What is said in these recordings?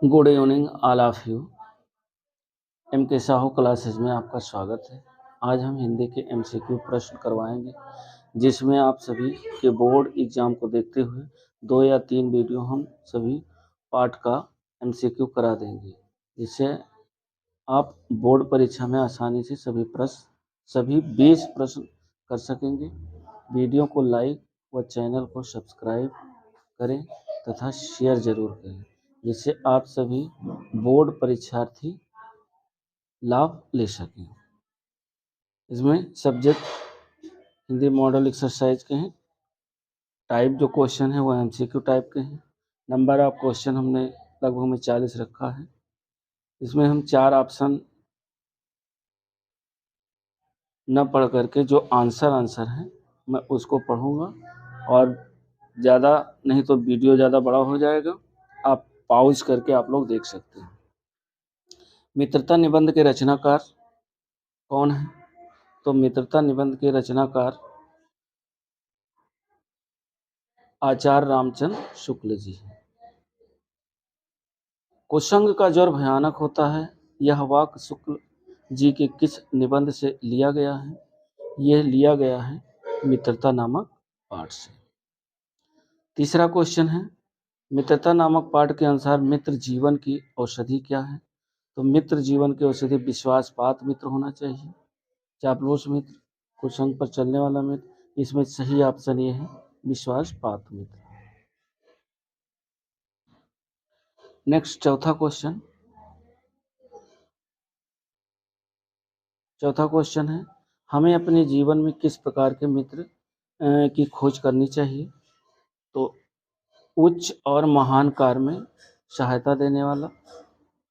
Good evening all of you. M K Sahu classes में आपका स्वागत है। आज हम हिंदी के एमसीक्यू प्रश्न करवाएंगे, जिसमें आप सभी के बोर्ड एग्जाम को देखते हुए 2 या 3 वीडियो हम सभी पार्ट का एमसीक्यू करा देंगे, जिससे आप बोर्ड परीक्षा में आसानी से सभी 20 प्रश्न कर सकेंगे। वीडियो को लाइक व चैनल को सब्सक्राइब करें तथा शेयर जरूर करें, जिससे आप सभी बोर्ड परीक्षार्थी लाभ ले सकें। इसमें सब्जेक्ट हिंदी मॉडल एक्सरसाइज के हैं। टाइप जो क्वेश्चन है वो एमसीक्यू टाइप के हैं। नंबर ऑफ क्वेश्चन हमने लगभग में 40 रखा है। इसमें हम 4 ऑप्शन न पढ़ करके जो आंसर है मैं उसको पढ़ूंगा, और ज़्यादा नहीं तो वीडियो ज़्यादा बड़ा हो जाएगा, आप पॉज करके आप लोग देख सकते हैं। मित्रता निबंध के रचनाकार कौन है? तो मित्रता निबंध के रचनाकार आचार्य रामचंद्र शुक्ल जी हैं। कुसंग का ज्वर भयानक होता है, यह वाक्य शुक्ल जी के किस निबंध से लिया गया है? यह लिया गया है मित्रता नामक पाठ से। तीसरा क्वेश्चन है, मित्रता नामक पाठ के अनुसार मित्र जीवन की औषधि क्या है? तो मित्र जीवन की औषधि विश्वासपात मित्र होना चाहिए, चापलूस मित्र, कुसंग पर चलने वाला मित्र। इसमें सही ऑप्शन ये है विश्वासपात मित्र। नेक्स्ट चौथा क्वेश्चन है, हमें अपने जीवन में किस प्रकार के मित्र की खोज करनी चाहिए? तो उच्च और महान कार्य में सहायता देने वाला,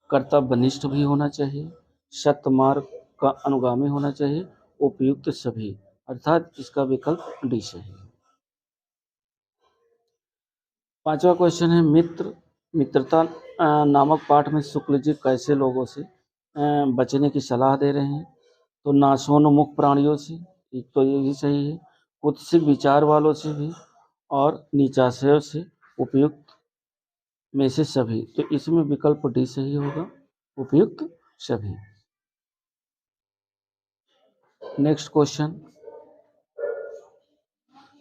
कर्तव्यनिष्ठ भी होना चाहिए, सत्य मार्ग का अनुगामी होना चाहिए, उपयुक्त सभी, अर्थात इसका विकल्प डी सही है। पांचवा क्वेश्चन है, मित्रता नामक पाठ में शुक्ल जी कैसे लोगों से बचने की सलाह दे रहे हैं? तो नाशोन्मुख प्राणियों से, एक तो ये भी सही है, कुत्सित विचार वालों से भी, और नीचाशयों से, उपयुक्त में से सभी। तो इसमें विकल्प डी सही होगा, उपयुक्त सभी। नेक्स्ट क्वेश्चन,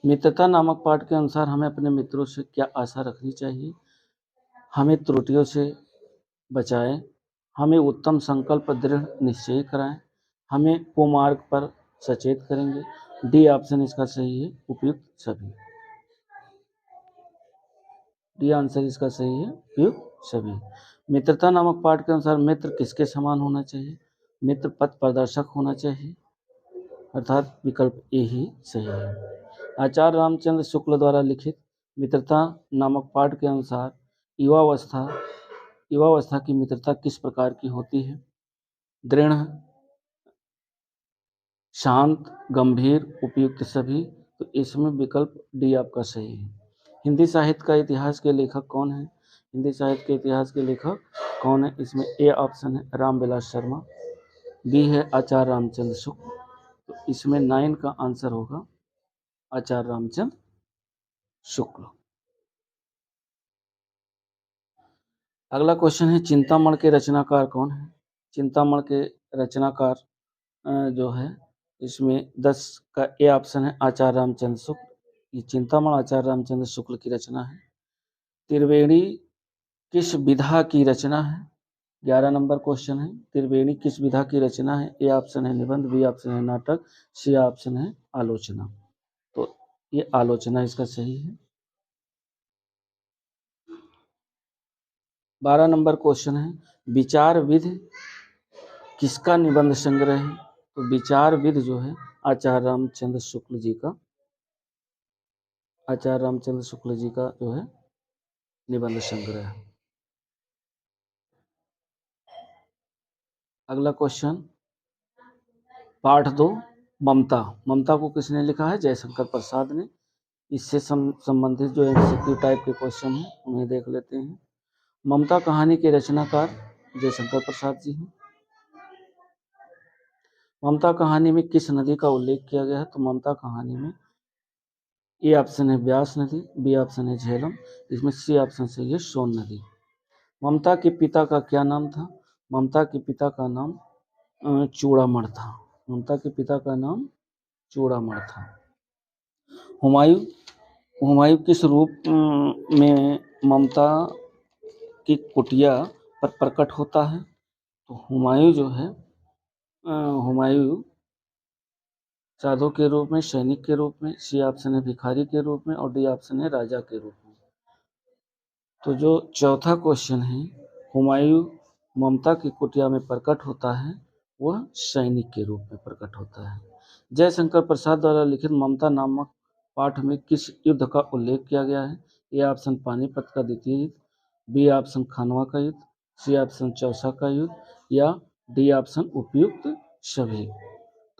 मित्रता नामक पाठ के अनुसार हमें अपने मित्रों से क्या आशा रखनी चाहिए? हमें त्रुटियों से बचाएं, हमें उत्तम संकल्प दृढ़ निश्चय कराएं, हमें कुमार्ग पर सचेत करेंगे। डी ऑप्शन इसका सही है, उपयुक्त सभी। डी आंसर इसका सही है, उपयुक्त सभी। मित्रता नामक पाठ के अनुसार मित्र किसके समान होना चाहिए? मित्र पथ प्रदर्शक होना चाहिए, अर्थात विकल्प ए ही सही है। आचार्य रामचंद्र शुक्ल द्वारा लिखित मित्रता नामक पाठ के अनुसार युवावस्था की मित्रता किस प्रकार की होती है? दृढ़, शांत, गंभीर, उपयुक्त सभी। तो इसमें विकल्प डी आपका सही है। हिंदी साहित्य का इतिहास के लेखक कौन है? हिंदी साहित्य के इतिहास के लेखक कौन है? इसमें ए ऑप्शन है रामविलास शर्मा, बी है आचार्य रामचंद्र शुक्ल। तो इसमें 9 का आंसर होगा आचार्य रामचंद्र शुक्ल। अगला क्वेश्चन है, चिंतामण के रचनाकार कौन है? चिंतामण के रचनाकार जो है, इसमें 10 का ए ऑप्शन है आचार्य रामचंद्र शुक्ल। ये चिंतामण आचार्य रामचंद्र शुक्ल की रचना है। त्रिवेणी किस विधा की रचना है? 11 नंबर क्वेश्चन है, त्रिवेणी किस विधा की रचना है? ए ऑप्शन है निबंध, बी ऑप्शन है नाटक, सी ऑप्शन है आलोचना। तो ये आलोचना इसका सही है। 12 नंबर क्वेश्चन है, विचार विधि किसका निबंध संग्रह है? तो विचार विधि जो है आचार्य रामचंद्र शुक्ल जी का जो है निबंध संग्रह है। अगला क्वेश्चन, पाठ 2 ममता को किसने लिखा है? जयशंकर प्रसाद ने। इससे संबंधित जो एमसीक्यू टाइप के क्वेश्चन हैं उन्हें देख लेते हैं। ममता कहानी के रचनाकार जयशंकर प्रसाद जी हैं। ममता कहानी में किस नदी का उल्लेख किया गया है? तो ममता कहानी में ए ऑप्शन है ब्यास नदी, बी ऑप्शन है झेलम, इसमें सी ऑप्शन सही है सोन नदी। ममता के पिता का क्या नाम था? ममता के पिता का नाम चूड़ामण था। ममता के पिता का नाम चूड़ामण था। हुमायूं हुमायूं किस रूप में ममता की कुटिया पर प्रकट होता है? तो हुमायूं जो है हुमायूं साधु के रूप में, सैनिक के रूप में, सी ऑप्शन है भिखारी के रूप में और डी ऑप्शन है राजा के रूप में। तो जो चौथा क्वेश्चन है, हुमायूं ममता की कुटिया में प्रकट होता है, वह सैनिक के रूप में प्रकट होता है। जयशंकर प्रसाद द्वारा लिखित ममता नामक पाठ में किस युद्ध का उल्लेख किया गया है? ए ऑप्शन पानीपत का द्वितीय युद्ध, बी ऑप्शन खानवा का युद्ध, सी ऑप्शन चौसा का युद्ध या डी ऑप्शन उपयुक्त सभी।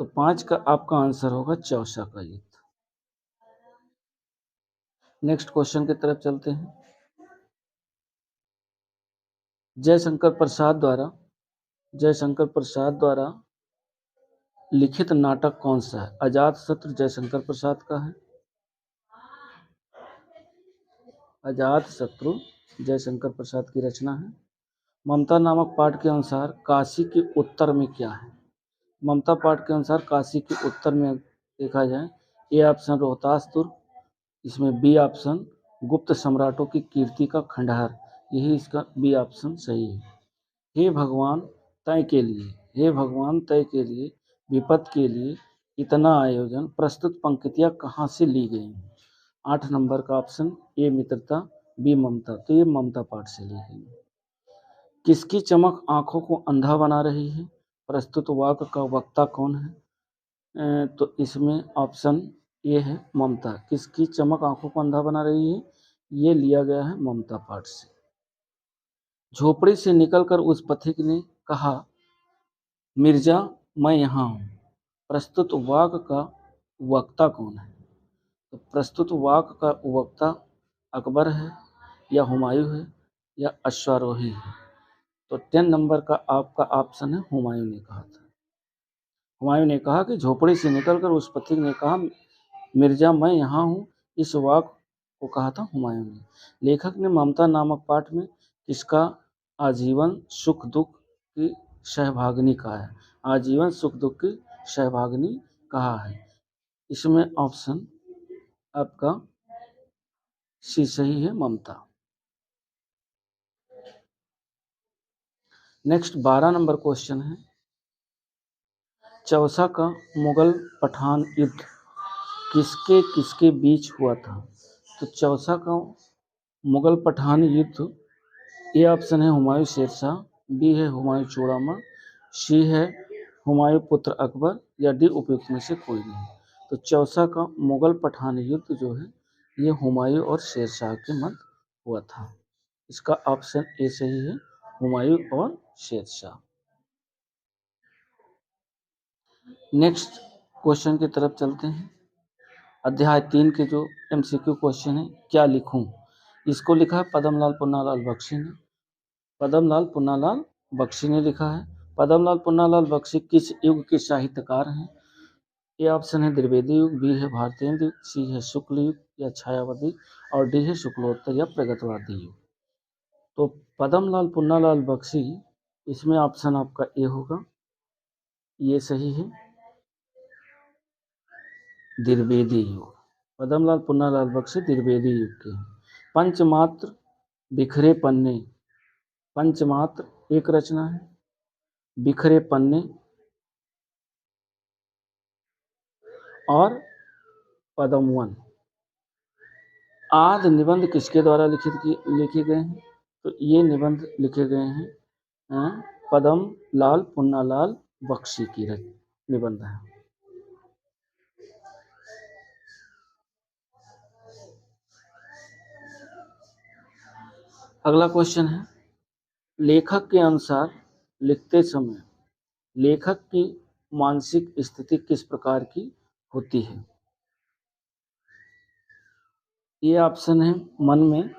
तो 5 का आपका आंसर होगा चौसा का युद्ध। नेक्स्ट क्वेश्चन की तरफ चलते हैं। जयशंकर प्रसाद द्वारा लिखित नाटक कौन सा है? अजातशत्रु जयशंकर प्रसाद का है। अजातशत्रु जयशंकर प्रसाद की रचना है। ममता नामक पाठ के अनुसार काशी के उत्तर में क्या है? ममता पाठ के अनुसार काशी के उत्तर में देखा जाए, ए ऑप्शन रोहतास दुर्ग, इसमें बी ऑप्शन गुप्त सम्राटों की कीर्ति का खंडहर, यही इसका बी ऑप्शन सही है। हे भगवान तय के लिए विपत के लिए इतना आयोजन, प्रस्तुत पंक्तियां कहाँ से ली गई हैं? 8 नंबर का ऑप्शन ए मित्रता, बी ममता, तो ये ममता पाठ से ली गई है। किसकी चमक आंखों को अंधा बना रही है? प्रस्तुत वाक्य का वक्ता कौन है? तो इसमें ऑप्शन ए है ममता। किसकी चमक आंखों को अंधा बना रही है? ये लिया गया है ममता पाठ से। झोपड़ी से निकलकर उस पथिक ने कहा, मिर्जा मैं यहाँ हूँ। प्रस्तुत वाक्य का वक्ता कौन है? तो प्रस्तुत वाक्य का वक्ता अकबर है या हुमायूं है या अश्वारोही है? तो 10 नंबर का आपका ऑप्शन है हुमायूं ने कहा था। हुमायूं ने कहा कि झोपड़ी से निकलकर उस पथिक ने कहा, मिर्जा मैं यहाँ हूँ। इस वाक्य को कहा था हुमायूं ने। लेखक ने ममता नामक पाठ में किसका आजीवन सुख दुख की सहभागिनी कहा है? आजीवन सुख दुख की सहभागिनी कहा है। इसमें ऑप्शन आपका सी सही है, ममता। नेक्स्ट 12 नंबर क्वेश्चन है, चौसा का मुगल पठान युद्ध किसके किसके बीच हुआ था? तो चौसा का मुगल पठान युद्ध, ए ऑप्शन है हुमायूं शेरशाह, बी है हुमायूं चूड़ामण, सी है हुमायूं पुत्र अकबर या डी उपयुक्त में से कोई नहीं। तो चौसा का मुगल पठान युद्ध जो है ये हुमायूं और शेरशाह के मध्य हुआ था। इसका ऑप्शन ए सही है, हुमायूं और शेरशाह। नेक्स्ट क्वेश्चन की तरफ चलते हैं। अध्याय 3 के जो एमसीक्यू क्वेश्चन है, क्या लिखूं? इसको लिखा है पद्मलाल पुन्नालाल बख्शी ने। पद्मलाल पुन्नालाल बख्शी ने लिखा है। पद्मलाल पुन्नालाल बख्शी किस युग के साहित्यकार हैं? ए ऑप्शन है द्विवेदी युग, बी है भारतीय युग, सी है शुक्ल युग या छायावादी और डी है शुक्लोत्तर या प्रगतवादी युग। तो पद्मलाल पुन्नालाल बख्शी, इसमें ऑप्शन आपका ए होगा, ये सही है, द्विवेदी युग। पद्मलाल पुन्नालाल बख्शी द्विवेदी युग के हैं। पंचमात्र बिखरे पन्ने, पंचमात्र एक रचना है, बिखरे पन्ने और पद्मवन आदि निबंध किसके द्वारा लिखे गए हैं? तो ये निबंध लिखे गए हैं पद्मलाल पुन्नालाल बख्शी की निबंध है। अगला क्वेश्चन है, लेखक के अनुसार लिखते समय लेखक की मानसिक स्थिति किस प्रकार की होती है? ये ऑप्शन है मन में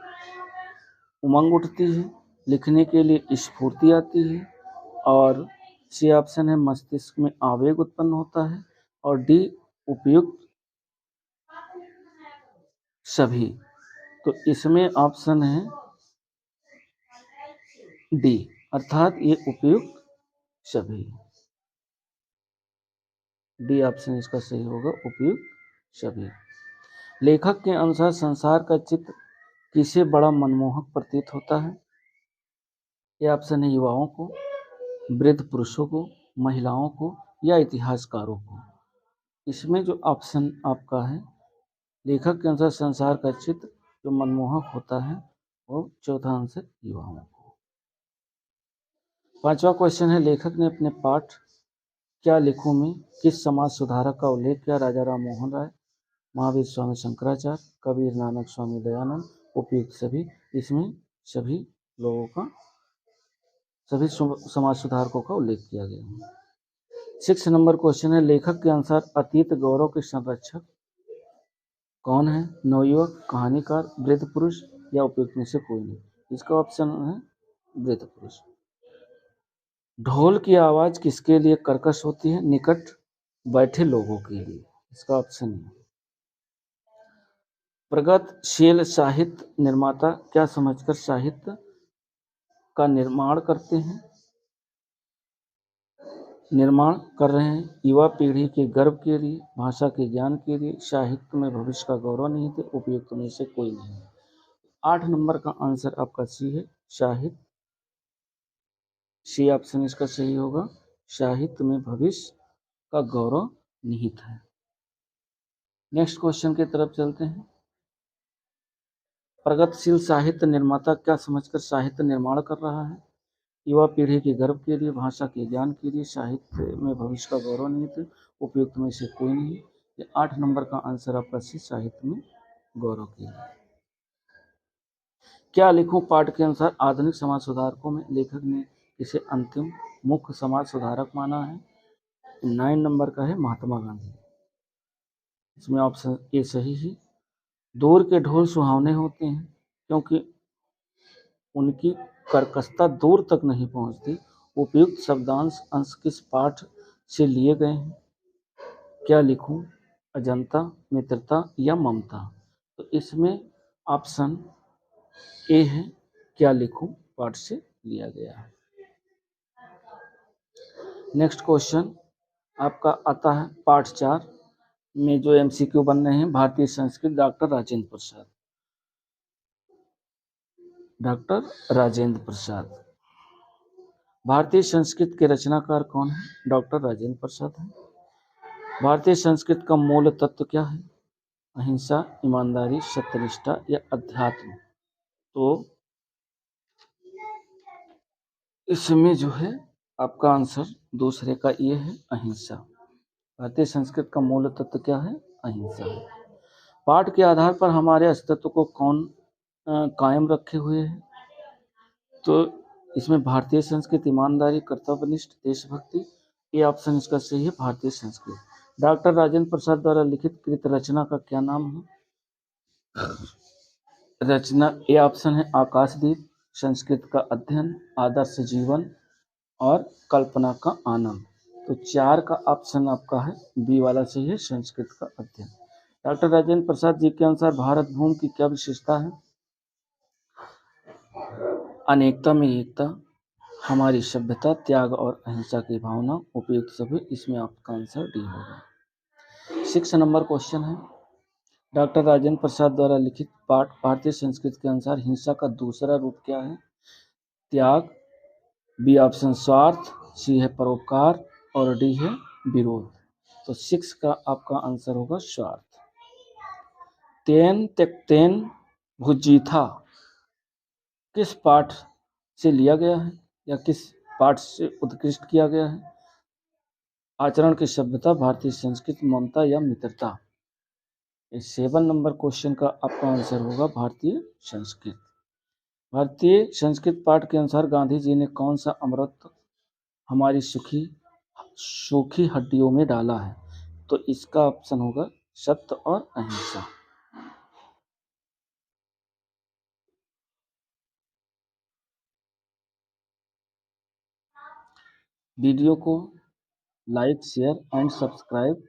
उमंग उठती है, लिखने के लिए स्फूर्ति आती है और सी ऑप्शन है मस्तिष्क में आवेग उत्पन्न होता है और डी उपयुक्त सभी। तो इसमें ऑप्शन है डी, अर्थात ये उपयुक्त सभी। डी ऑप्शन इसका सही होगा, उपयुक्त सभी। लेखक के अनुसार संसार का चित्र किसे बड़ा मनमोहक प्रतीत होता है? ये ऑप्शन है युवाओं को, वृद्ध पुरुषों को, महिलाओं को या इतिहासकारों को। इसमें जो ऑप्शन आपका है, लेखक के अनुसार संसार का चित्र जो मनमोहक होता है, वो चौथा आंसर युवाओं को। पांचवा क्वेश्चन है, लेखक ने अपने पाठ क्या लिखूं में किस समाज सुधारक का उल्लेख किया? राजा राम मोहन राय, महावीर स्वामी शंकराचार्य, कबीर नानक स्वामी दयानंद, उपयुक्त सभी। इसमें सभी लोगों का, सभी समाज सुधारकों का उल्लेख किया गया है। 6 नंबर क्वेश्चन है, लेखक के अनुसार अतीत गौरव के संरक्षक कौन है? नवयुवक, कहानीकार, वृद्ध पुरुष या उपयुक्त में से कोई नहीं। इसका ऑप्शन है वृद्ध पुरुष। ढोल की आवाज किसके लिए कर्कश होती है? निकट बैठे लोगों के लिए। इसका ऑप्शन है। प्रगतिशील साहित्य निर्माता क्या समझकर साहित्य का निर्माण करते हैं, निर्माण कर रहे हैं? युवा पीढ़ी के गर्व के लिए, भाषा के ज्ञान के लिए, साहित्य में भविष्य का गौरव निहित है, उपयुक्त में से कोई नहीं। 8 नंबर का आंसर आपका सी है, साहित्य। सी ऑप्शन इसका सही होगा, साहित्य में भविष्य का गौरव निहित है। नेक्स्ट क्वेश्चन की तरफ चलते हैं। प्रगतिशील साहित्य निर्माता क्या समझकर साहित्य निर्माण कर रहा है? युवा पीढ़ी के गर्व के लिए, भाषा के ज्ञान के लिए, साहित्य में भविष्य का गौरव निहित है, उपयुक्त में से कोई नहीं। ये 8 नंबर का आंसर आपका सी, साहित्य में गौरव के लिए। क्या लिखूं पाठ के अनुसार आधुनिक समाज सुधारकों में लेखक ने इसे अंतिम मुख्य समाज सुधारक माना है? 9 नंबर का है महात्मा गांधी। इसमें ऑप्शन ए सही है। दूर के ढोल सुहावने होते हैं क्योंकि उनकी कर्कशता दूर तक नहीं पहुंचती। उपयुक्त शब्दांश अंश किस पाठ से लिए गए हैं? क्या लिखूं? अजंता, मित्रता या ममता? तो इसमें ऑप्शन ए है, क्या लिखूं पाठ से लिया गया है। नेक्स्ट क्वेश्चन आपका आता है पार्ट 4 में जो एमसीक्यू बन रहे हैं। भारतीय संस्कृत, डॉक्टर राजेंद्र प्रसाद। डॉक्टर राजेंद्र प्रसाद। भारतीय संस्कृत के रचनाकार कौन है? डॉक्टर राजेंद्र प्रसाद है। भारतीय संस्कृत का मूल तत्व क्या है? अहिंसा, ईमानदारी, सत्यनिष्ठा या अध्यात्म? तो इसमें जो है आपका आंसर दूसरे का ये है, अहिंसा। भारतीय संस्कृत का मूल तत्व क्या है? अहिंसा है। पाठ के आधार पर हमारे अस्तित्व को कौन कायम रखे हुए है? तो इसमें भारतीय संस्कृत, ईमानदारी, कर्तव्यनिष्ठ, देशभक्ति। ये ऑप्शन इसका सही है, भारतीय संस्कृत। डॉक्टर राजेंद्र प्रसाद द्वारा लिखित कृत रचना का क्या नाम है? रचना ए ऑप्शन है, आकाशदीप, संस्कृत का अध्ययन, आदर्श जीवन और कल्पना का आनंद। तो 4 का ऑप्शन आपका है बी वाला सही है, संस्कृत का अध्ययन। डॉक्टर राजेंद्र प्रसाद जी के अनुसार भारत भूमि की क्या विशेषता है? अनेकता में एकता, हमारी सभ्यता, त्याग और अहिंसा की भावना, उपयुक्त सभी। इसमें आपका आंसर डी होगा। 6 नंबर क्वेश्चन है, डॉक्टर राजेंद्र प्रसाद द्वारा लिखित पाठ भारतीय संस्कृति के अनुसार हिंसा का दूसरा रूप क्या है? त्याग, बी ऑप्शन स्वार्थ, सी है परोपकार और डी है विरोध। तो 6 का आपका आंसर होगा स्वार्थ। तेन त्यक्तेन भुजीथा किस पाठ से लिया गया है या किस पाठ से उत्कृष्ट किया गया है? आचरण की सभ्यता, भारतीय संस्कृति, ममता या मित्रता? 7 नंबर क्वेश्चन का आपका आंसर होगा भारतीय संस्कृत। भारतीय संस्कृत पाठ के अनुसार गांधी जी ने कौन सा अमृत हमारी सूखी हड्डियों में डाला है? तो इसका ऑप्शन होगा सत्य और अहिंसा। वीडियो को लाइक, शेयर एंड सब्सक्राइब